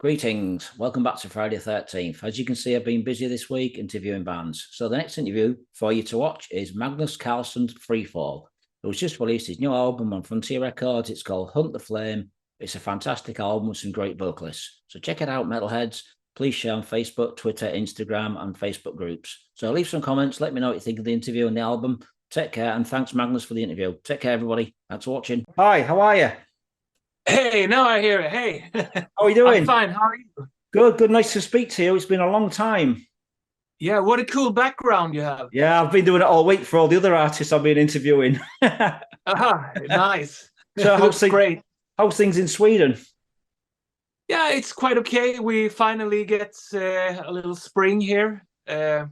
Greetings. Welcome back to Friday the 13th. As you can see, I've been busy this week interviewing bands. So the next interview for you to watch is Magnus Karlsson's Freefall, who's just released his new album on Frontier Records. It's called Hunt the Flame. It's a fantastic album with some great vocalists. So check it out, metalheads. Please share on Facebook, Twitter, Instagram, and Facebook groups. So leave some comments. Let me know what you think of the interview and the album. Take care, and thanks, Magnus, for the interview. Take care, everybody. Thanks for watching. Hi, how are you? Hey, now I hear it. Hey, How are you doing? I'm fine. How are you? Good. Nice to speak to you. It's been a long time. Yeah, what a cool background you have. Yeah, I've been doing it all week for all the other artists I've been interviewing. Nice. So Looks great. How's things in Sweden? Yeah, it's quite okay. We finally get a little spring here. I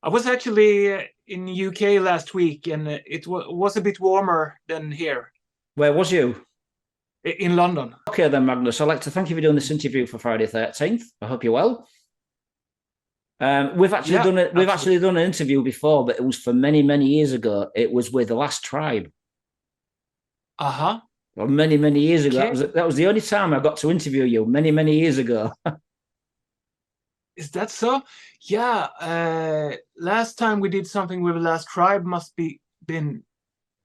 was actually in UK last week, and it was a bit warmer than here Where was you? in London. Okay then, Magnus. I'd like to thank you for doing this interview for Friday 13th. I hope you're well. We've actually done an interview before, but it was for many years ago. It was with the Last Tribe. Uh-huh. Well, many years ago. Okay. That was the only time I got to interview you. Many years ago. Is that so? Yeah. Last time we did something with the Last Tribe must been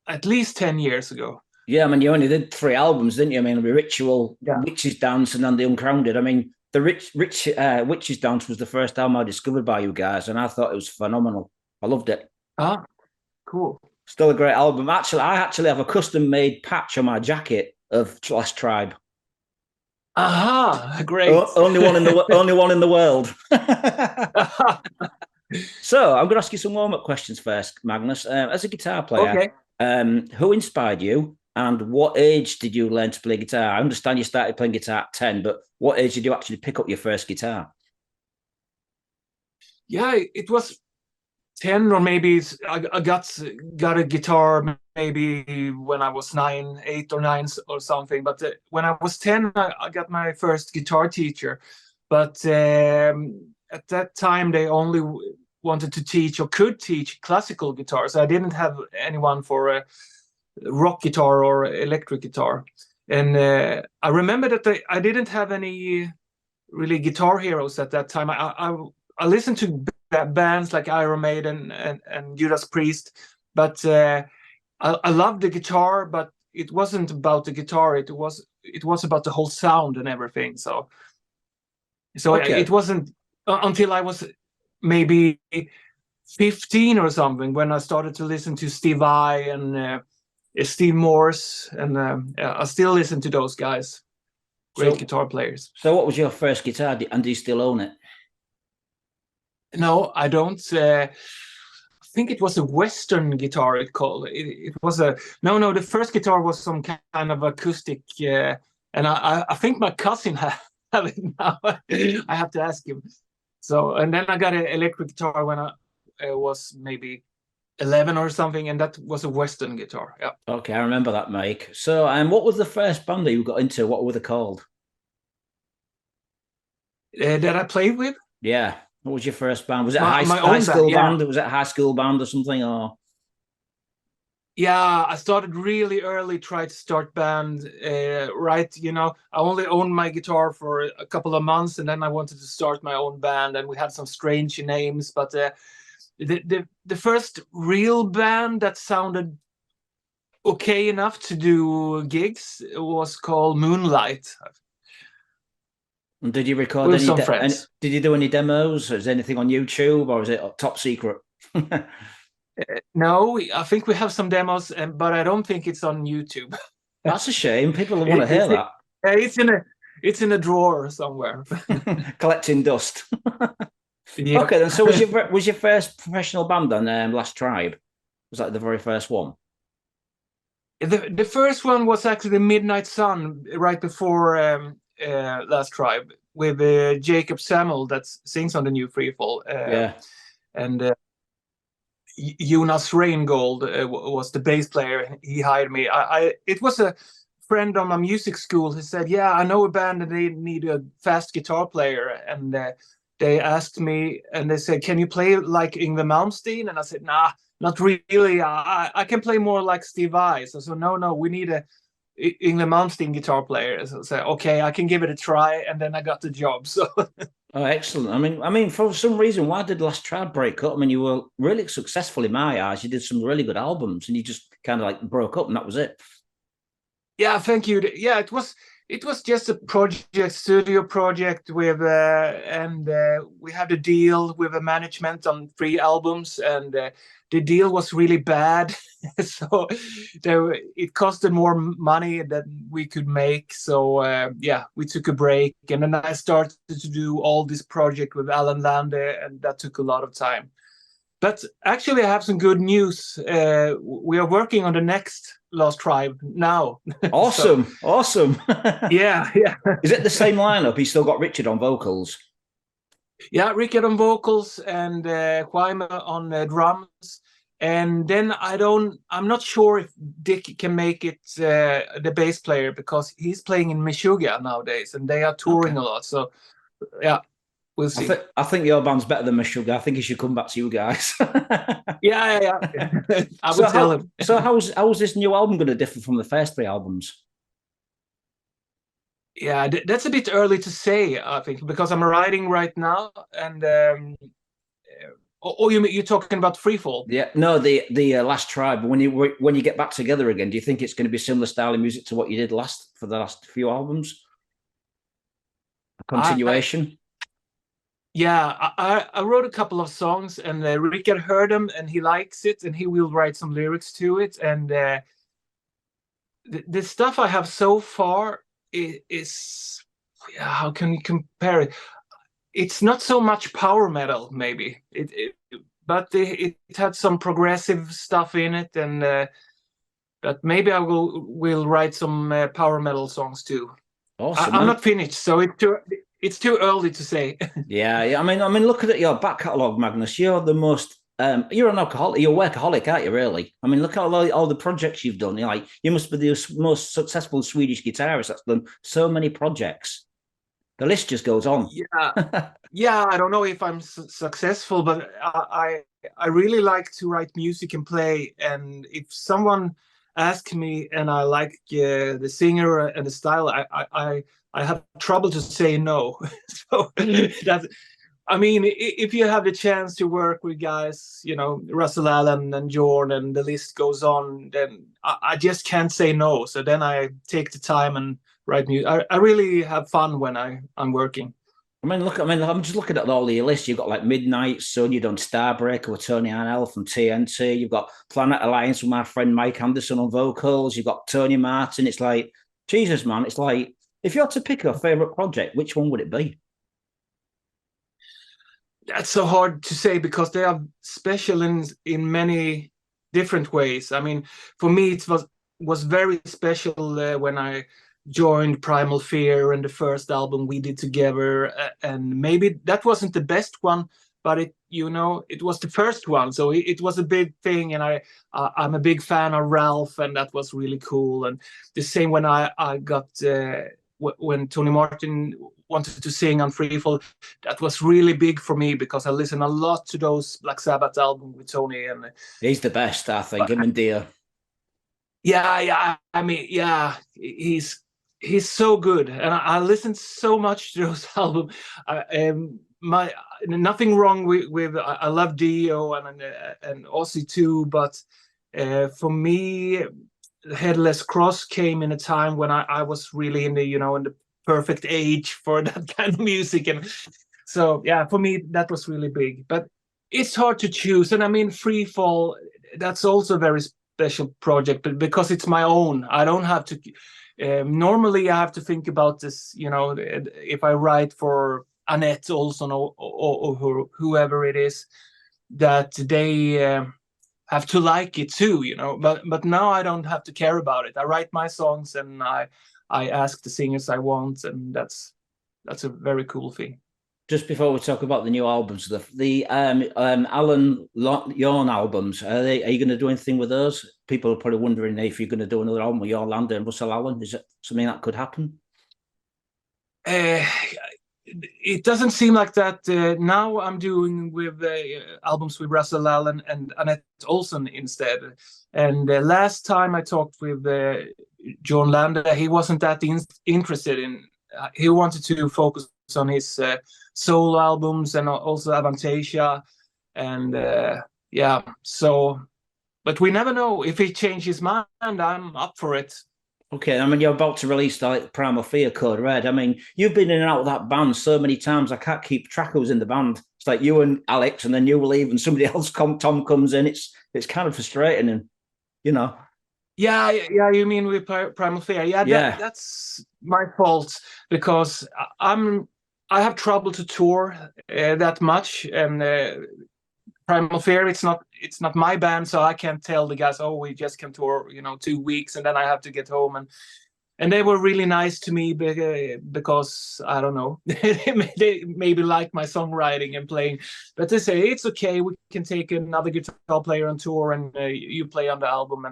at least 10 years ago. Yeah, I mean, you only did 3 albums, didn't you? I mean, the Ritual, Yeah. Witch's Dance, and then The Uncrowned. I mean, the Witch's Dance was the first album I discovered by you guys, and I thought it was phenomenal. I loved it. Ah, cool. Still a great album. Actually, I have a custom-made patch on my jacket of Last Tribe. Aha, great. Only one in the world. So I'm going to ask you some warm-up questions first, Magnus. As a guitar player, Okay. who inspired you, and what age did you learn to play guitar? I understand you started playing guitar at 10, but what age did you actually pick up your first guitar? Yeah, it was 10, or maybe I got a guitar maybe when I was 8 or 9 or something. But when I was 10, I got my first guitar teacher. But at that time, they only wanted to teach or could teach classical guitar. So I didn't have anyone for a rock guitar or electric guitar. And I remember that I didn't have any really guitar heroes at that time. I listened to bands like Iron Maiden and Judas Priest, but I loved the guitar, but it wasn't about the guitar. It was about the whole sound and everything. So Okay. it wasn't until I was maybe 15 or something when I started to listen to Steve Vai and Steve Morse, and I still listen to those guys. Great guitar players. So what was your first guitar, and do you still own it? No, I don't. I think it was a Western guitar. It was a no. The first guitar was some kind of acoustic, and I think my cousin have it now. I have to ask him. So, and then I got an electric guitar when I was maybe 11 or something, and that was a Western guitar. Yeah. Okay, I remember that, Mike. So, what was the first band that you got into? What were they called? That I played with? Yeah. What was your first band? Was it my a high own school band? band? Was it a high school band or something? Or Yeah, I started really early, tried to start band, right? I only owned my guitar for a couple of months, and then I wanted to start my own band, and we had some strange names, but the first real band that sounded okay enough to do gigs was called Moonlight. and did you record With some friends. did you do any demos? Is anything on YouTube, or is it top secret? No, I think we have some demos, but I don't think it's on YouTube. That's a shame. People want to hear that. It's in a drawer somewhere. Collecting dust. Yeah. Okay, then. So was your first professional band then Last Tribe? Was that the very first one? The first one was actually Midnight Sun, right before Last Tribe, with Jacob Samuel that sings on the new Freefall. Yeah. And Jonas Reingold was the bass player. He hired me. It was a friend on my music school who said, "Yeah, I know a band and they need a fast guitar player." And they asked me, and they said, "Can you play like Yngwie Malmsteen?" And I said, "Nah, not really. I can play more like Steve Vai." So no, we need Yngwie Malmsteen guitar player. So I said, okay, I can give it a try, and then I got the job. So Oh, excellent. I mean, for some reason, why did Last Tribe break up? I mean, you were really successful in my eyes. You did some really good albums, and you just kind of like broke up, and that was it. yeah, thank you. Yeah, it was just a project, studio project with, and we had a deal with a management on 3 albums, and the deal was really bad, so it costed more money than we could make. So yeah, we took a break, and then I started to do all this project with Lande, and that took a lot of time. But actually, I have some good news. We are working on the next Lost Tribe now. Awesome, So, awesome. yeah, yeah. Is it the same lineup? He's still got Richard on vocals. Yeah, Rickard on vocals and Quime on drums. And then I'm not sure if Dick can make it the bass player, because he's playing in Meshuggah nowadays and they are touring a lot. So, yeah, we'll see. I think your band's better than Meshuggah. I think he should come back to you guys. Yeah. I would tell him. So how's this new album going to differ from the first 3 albums? Yeah, that's a bit early to say, I think, because I'm writing right now, and you're talking about Freefall? Yeah, no, the Last Tribe. When you get back together again, do you think it's going to be similar style of music to what you did for the last few albums? A continuation. I wrote a couple of songs, and Rickard heard them, and he likes it, and he will write some lyrics to it. And the stuff I have so far is how can you compare it? It's not so much power metal, maybe but it had some progressive stuff in it, and but maybe I will write some power metal songs too. Awesome. I'm not finished, so it's too early to say. Yeah. I mean, looking at your back catalogue, Magnus, you're the most you're an alcoholic. You're a workaholic, aren't you? Really? I mean, look at all the projects you've done. You're like, you must be the most successful Swedish guitarist that's done so many projects. The list just goes on. Yeah. I don't know if I'm successful, but I really like to write music and play. And if someone asks me and I like the singer and the style, I have trouble to say no. So that's. I mean, if you have the chance to work with guys, Russell Allen and Jordan, and the list goes on, then I just can't say no. So then I take the time and write music. I really have fun when I'm working. I'm just looking at all your lists. You've got like Midnight Sun, you've done Starbreaker with Tony Harnell from TNT. You've got Planet Alliance with my friend Mike Anderson on vocals. You've got Tony Martin. It's like, Jesus, man. It's like, if you had to pick a favorite project, which one would it be? That's so hard to say, because they are special in many different ways. I mean, for me, it was very special when I joined Primal Fear and the first album we did together. And maybe that wasn't the best one, but it was the first one, so it was a big thing. And I'm a big fan of Ralph, and that was really cool. And the same when I got when Tony Martin wanted to sing on Freefall, that was really big for me, because I listened a lot to those Black Sabbath albums with Tony. And he's the best, I think. Him and Deer. Yeah. I mean, yeah, he's so good, and I listened so much to those albums. Nothing wrong with I love Dio and Ozzy too, but for me, Headless Cross came in a time when I was really in the perfect age for that kind of music. And so yeah, for me that was really big. But it's hard to choose. And I mean, Freefall, that's also a very special project, but because it's my own, I don't have to normally I have to think about this, if I write for Annette Olson or whoever it is, that they have to like it too, but now I don't have to care about it. I write my songs and I ask the singers I want, and that's a very cool thing. Just before we talk about the new albums, the Alan Yorn albums, are you going to do anything with those? People are probably wondering if you're going to do another album with Yorn, Lande and Russell Allen. Is it something that could happen? It doesn't seem like that. Now I'm doing with albums with Russell Allen and Annette Olson instead. And last time I talked with John Lande, he wasn't that interested in. He wanted to focus on his solo albums and also Avantasia, and yeah. So, but we never know if he changes his mind. I'm up for it. Okay, I mean, you're about to release the Primal Fear Code Red. I mean, you've been in and out of that band so many times, I can't keep track who's in the band. It's like you and Alex, and then you leave, and somebody else, Tom comes in. It's kind of frustrating, and you know. Yeah. You mean with Primal Fear? Yeah, that's my fault because I have trouble to tour that much, and Primal Fear, it's not my band, so I can't tell the guys, oh, we just can tour, 2 weeks, and then I have to get home. And they were really nice to me because I don't know, they maybe like my songwriting and playing, but they say it's okay, we can take another guitar player on tour, and you play on the album.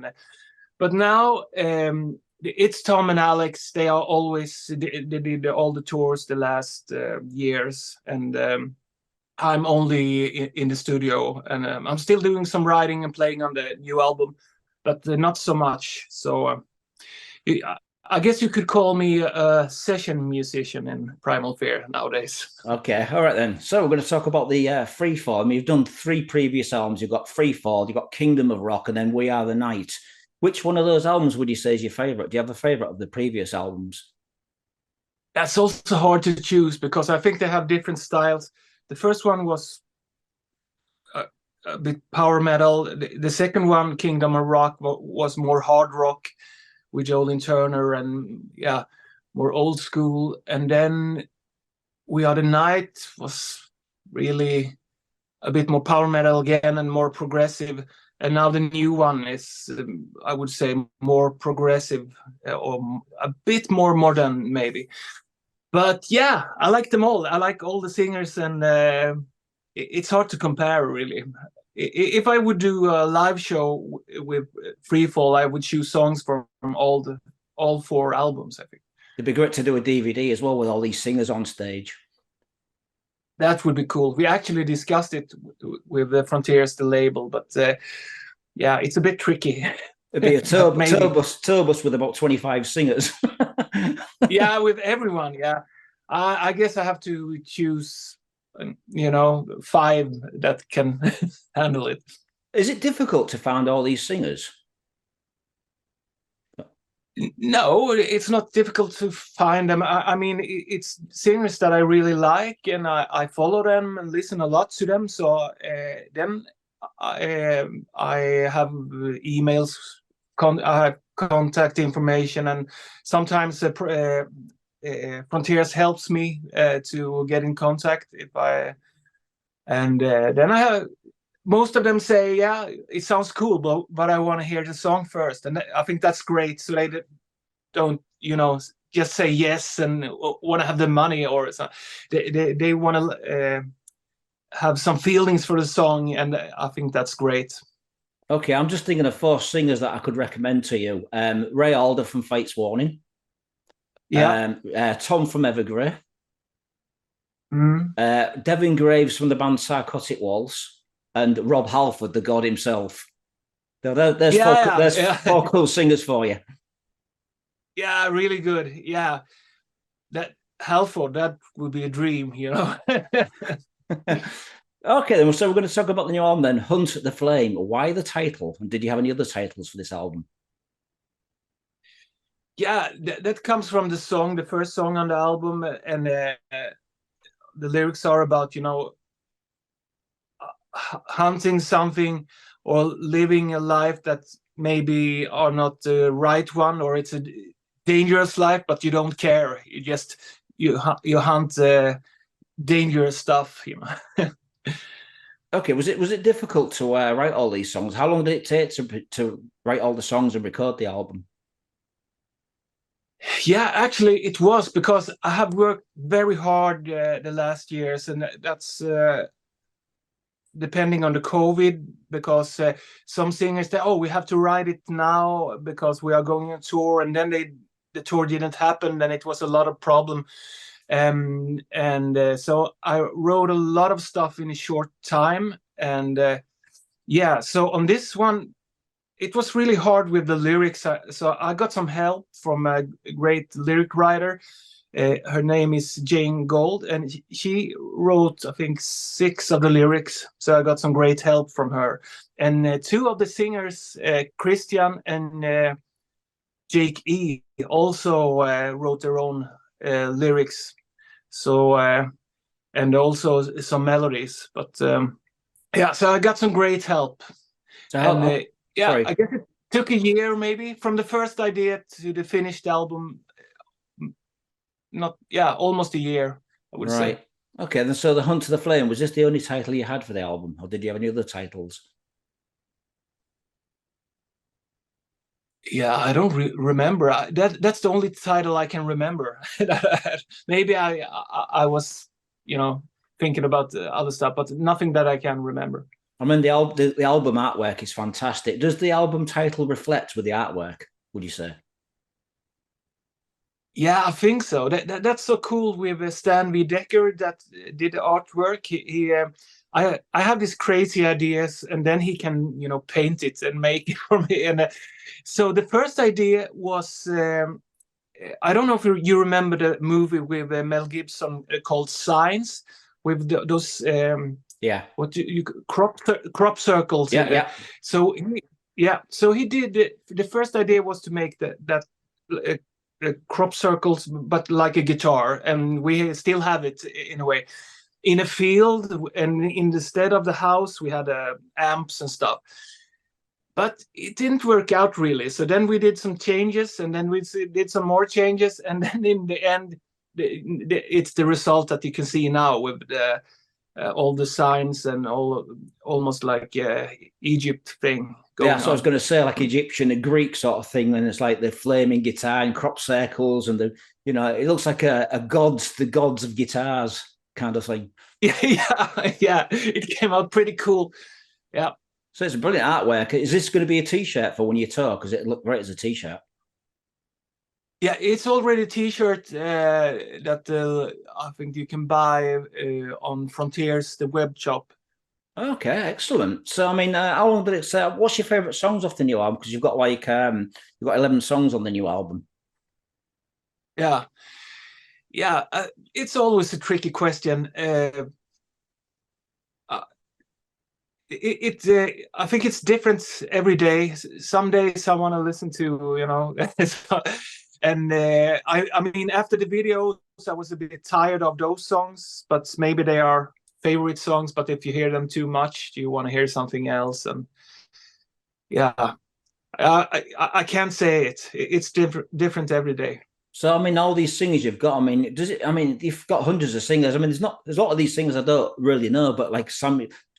But now it's Tom and Alex. They are always they did all the tours the last years, and I'm only in the studio, and I'm still doing some writing and playing on the new album, but not so much. So I guess you could call me a session musician in Primal Fear nowadays. Okay, all right then. So we're going to talk about the Freefall. I mean, you've done 3 previous albums. You've got Freefall, you've got Kingdom of Rock, and then We Are the Night. Which one of those albums would you say is your favorite? Do you have a favorite of the previous albums? That's also hard to choose because I think they have different styles. The first one was a bit power metal. The second one, Kingdom of Rock, was more hard rock with Jolene Turner, and more old school. And then We Are the Night was really a bit more power metal again and more progressive. And now the new one is, I would say, more progressive or a bit more modern, maybe. But yeah, I like them all. I like all the singers, and it's hard to compare, really. If I would do a live show with Freefall, I would choose songs from all 4 albums, I think. It'd be great to do a DVD as well with all these singers on stage. That would be cool. We actually discussed it with the Frontiers, the label, but yeah, it's a bit tricky. It'd be a tourbus with about 25 singers. Yeah, with everyone. Yeah, I guess I have to choose, 5 that can handle it. Is it difficult to find all these singers? No, it's not difficult to find them. I mean, it's singers that I really like, and I follow them and listen a lot to them. So then I have emails, I have contact information, and sometimes Frontiers helps me to get in contact then I have. Most of them say, yeah, it sounds cool, but I want to hear the song first. And I think that's great. So they don't, just say yes and want to have the money or something. They want to have some feelings for the song. And I think that's great. Okay, I'm just thinking of 4 singers that I could recommend to you. Ray Alder from Fates Warning. Yeah. Tom from Evergrey. Mm. Devin Graves from the band Psychotic Waltz. And Rob Halford, the god himself. There's 4 cool singers for you. Yeah, really good. Yeah, that Halford, that would be a dream, Okay, then. So we're going to talk about the new album then, Hunt the Flame. Why the title? And did you have any other titles for this album? Yeah, that comes from the song, the first song on the album, and the lyrics are about, hunting something or living a life that maybe are not the right one, or it's a dangerous life, but you don't care. You hunt dangerous stuff. Okay, was it difficult to write all these songs? How long did it take to write all the songs and record the album? Yeah, actually, it was, because I have worked very hard the last years, and that's depending on the COVID, because some singers say, "Oh, we have to write it now because we are going on tour," and then the tour didn't happen, and it was a lot of problem. So I wrote a lot of stuff in a short time, and so on this one, it was really hard with the lyrics. So I got some help from a great lyric writer. Her name is Jane Gold, and she wrote, I think, 6 of the lyrics. So I got some great help from her. And 2 of the singers, Christian and Jake E, also wrote their own lyrics. So and also some melodies. But yeah, so I got some great help. So And yeah, sorry. I guess it took a year maybe from the first idea to the finished album. Not, yeah, almost a year, I would Right. say. Okay, then so The Hunt to the Flame, was this the only title you had for the album, or did you have any other titles? Yeah, I don't remember. That's the only title I can remember. Maybe I was, thinking about the other stuff, but nothing that I can remember. I mean, the album artwork is fantastic. Does the album title reflect with the artwork, would you say? Yeah, I think so. That's so cool with Stan V. Decker that did the artwork. I have these crazy ideas, and then he can paint it and make it for me. And so the first idea was, I don't know if you remember the movie with Mel Gibson called Signs, with those Yeah. what do you crop circles. Yeah. So he did the first idea was to make that crop circles, but like a guitar, and we still have it in a way in a field, and instead of the house we had amps and stuff. But it didn't work out really. So then we did some changes, and then we did some more changes, and then in the end, it's the result that you can see now with all the signs and almost like Egypt thing going on. So I was going to say like Egyptian and Greek sort of thing, and it's like the flaming guitar and crop circles, and it looks like the gods of guitars kind of thing. Yeah, it came out pretty cool. Yeah. So it's a brilliant artwork. Is this going to be a T-shirt for when you tour? Because it looked great as a T-shirt. Yeah, it's already a T-shirt that I think you can buy on Frontiers, the web shop. Okay, excellent. So, I mean, how long did it say? What's your favorite songs off the new album? Because you've got you've got 11 songs on the new album. Yeah, it's always a tricky question. I think it's different every day. Some days I want to listen to, and I mean, after the videos, I was a bit tired of those songs, but maybe they are favorite songs. But if you hear them too much, you want to hear something else. And yeah, I can't say it. It's different every day. So, I mean, all these singers you've got, I mean, you've got hundreds of singers. I mean, there's a lot of these singers I don't really know, but like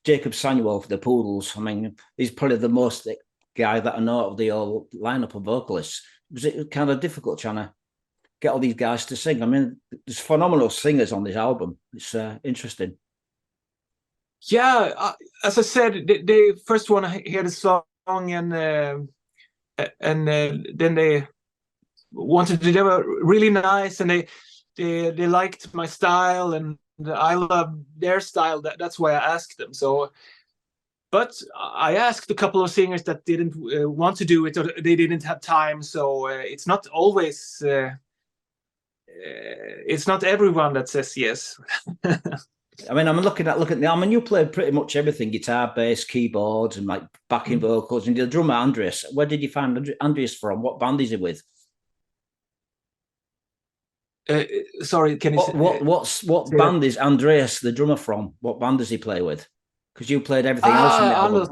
Jacob Samuel for the Poodles, I mean, he's probably the most guy that I know of the whole lineup of vocalists. Was it kind of difficult trying to get all these guys to sing? I mean, there's phenomenal singers on this album. It's interesting. Yeah, as I said, they first want to hear the song, and then they wanted to. They were really nice, and they liked my style, and I love their style. That's why I asked them. So, but I asked a couple of singers that didn't want to do it, or they didn't have time. So it's not always. It's not everyone that says yes. I mean, I'm looking at I mean, you played pretty much everything: guitar, bass, keyboards, and like backing vocals. And the drummer Andreas, where did you find Andreas from? What band is he with? Sorry, can you? What band is Andreas, the drummer, from? What band does he play with? Because you played everything else in the album.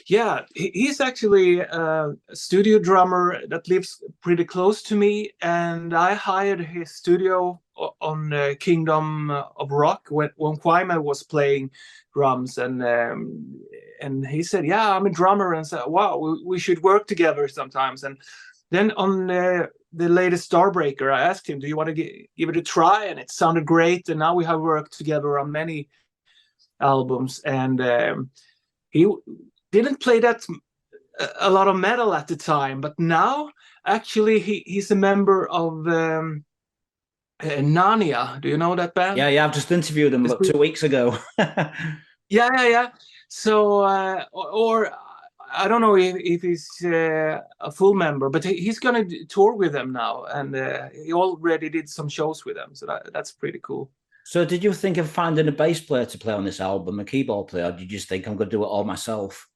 Yeah. He's actually a studio drummer that lives pretty close to me, and I hired his studio on Kingdom of Rock when Kwame was playing drums, and he said, "Yeah, I'm a drummer," and said, "Wow, we should work together sometimes." And then on the latest Starbreaker, I asked him, "Do you want to give it a try?" And it sounded great, and now we have worked together on many albums, and he didn't play that a lot of metal at the time, but now actually he's a member of Narnia. Do you know that band? Yeah, I've just interviewed them about 2 weeks ago. Yeah. So or I don't know if he's a full member, but he's gonna tour with them now, and he already did some shows with them, so that's pretty cool. So did you think of finding a bass player to play on this album, a keyboard player, or did you just think I'm going to do it all myself?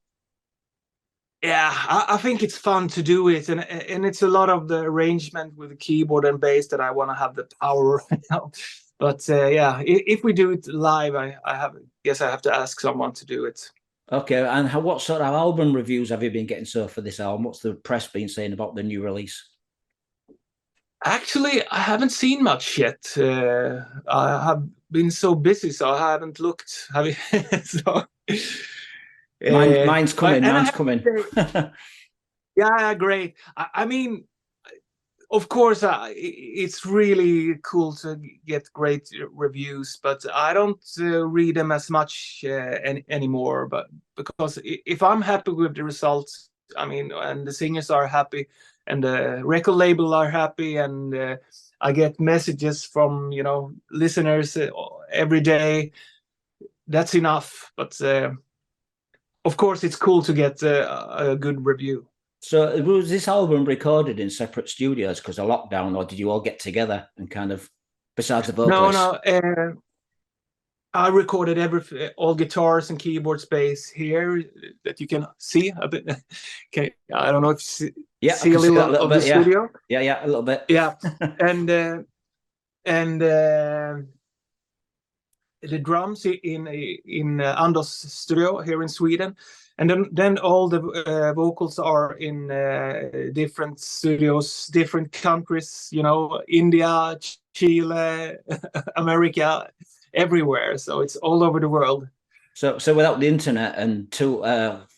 Yeah, I think it's fun to do it, and it's a lot of the arrangement with the keyboard and bass that I want to have the power now. But yeah, if we do it live, I guess I have to ask someone to do it. Okay, and what sort of album reviews have you been getting so for this album? What's the press been saying about the new release? Actually, I haven't seen much yet. I have been so busy, so I haven't looked. Have you? So, Mine's coming. Mine's coming. Yeah, great. I mean, of course, it's really cool to get great reviews, but I don't read them as much anymore. But because if I'm happy with the results, I mean, and the singers are happy, and the record label are happy, and I get messages from listeners every day, that's enough. But of course, it's cool to get a good review. So was this album recorded in separate studios because of lockdown, or did you all get together and kind of, besides the vocalists? No. I recorded all guitars and keyboard space here that you can see a bit. Okay, I don't know if you see a little of the studio. Yeah, a little bit. Yeah, and the drums in Anders studio here in Sweden, and then all the vocals are in different studios, different countries. India, Chile, America, everywhere. So it's all over the world. So without the internet and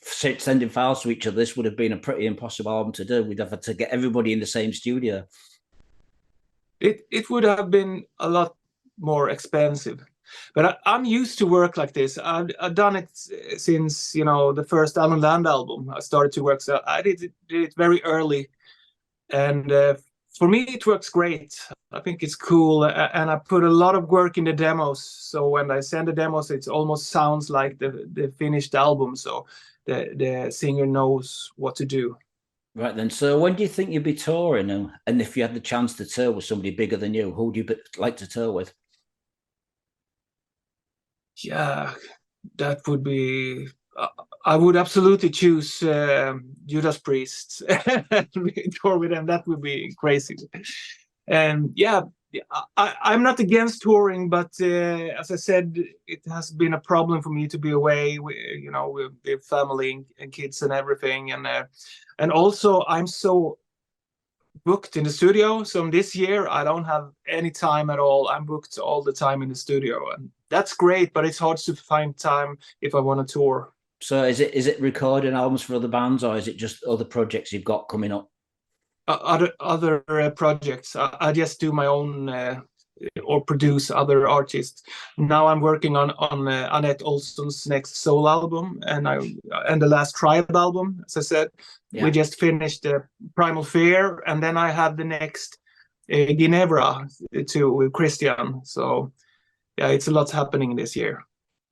sending files to each other, this would have been a pretty impossible album to do. We'd have had to get everybody in the same studio. It would have been a lot more expensive. But I'm used to work like this. I've done it since the first Lande album. I started to work, so I did it very early, and for me it works great. I think it's cool, and I put a lot of work in the demos. So when I send the demos, it almost sounds like the finished album. So the singer knows what to do. Right then. So when do you think you'd be touring, and if you had the chance to tour with somebody bigger than you, who would you like to tour with? Yeah, that would be. I would absolutely choose Judas Priest and tour with them. That would be crazy. And yeah, I'm not against touring, but as I said, it has been a problem for me to be away, with family and kids and everything, and also I'm so booked in the studio. So this year I don't have any time at all. I'm booked all the time in the studio, and that's great, but it's hard to find time if I want to tour. So is it recording albums for other bands, or is it just other projects you've got coming up? Other projects. I just do my own or produce other artists. Now I'm working on Annette Olsson's next solo album, and the last Tribe album. As I said, we just finished Primal Fear, and then I have the next Ginevra too with Christian. So yeah, it's a lot happening this year.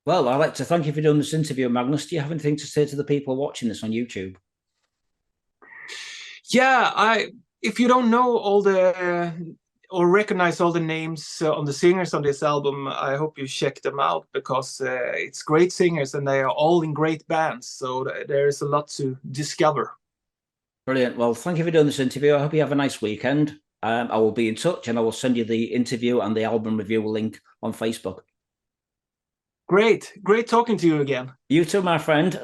Well, I'd like to thank you for doing this interview, Magnus. Do you have anything to say to the people watching this on YouTube? Yeah, if you don't know all the or recognize all the names on the singers on this album, I hope you check them out, because it's great singers and they are all in great bands. So there's a lot to discover. Brilliant. Well, thank you for doing this interview. I hope you have a nice weekend. I will be in touch, and I will send you the interview and the album review link on Facebook. Great talking to you again. You too, my friend.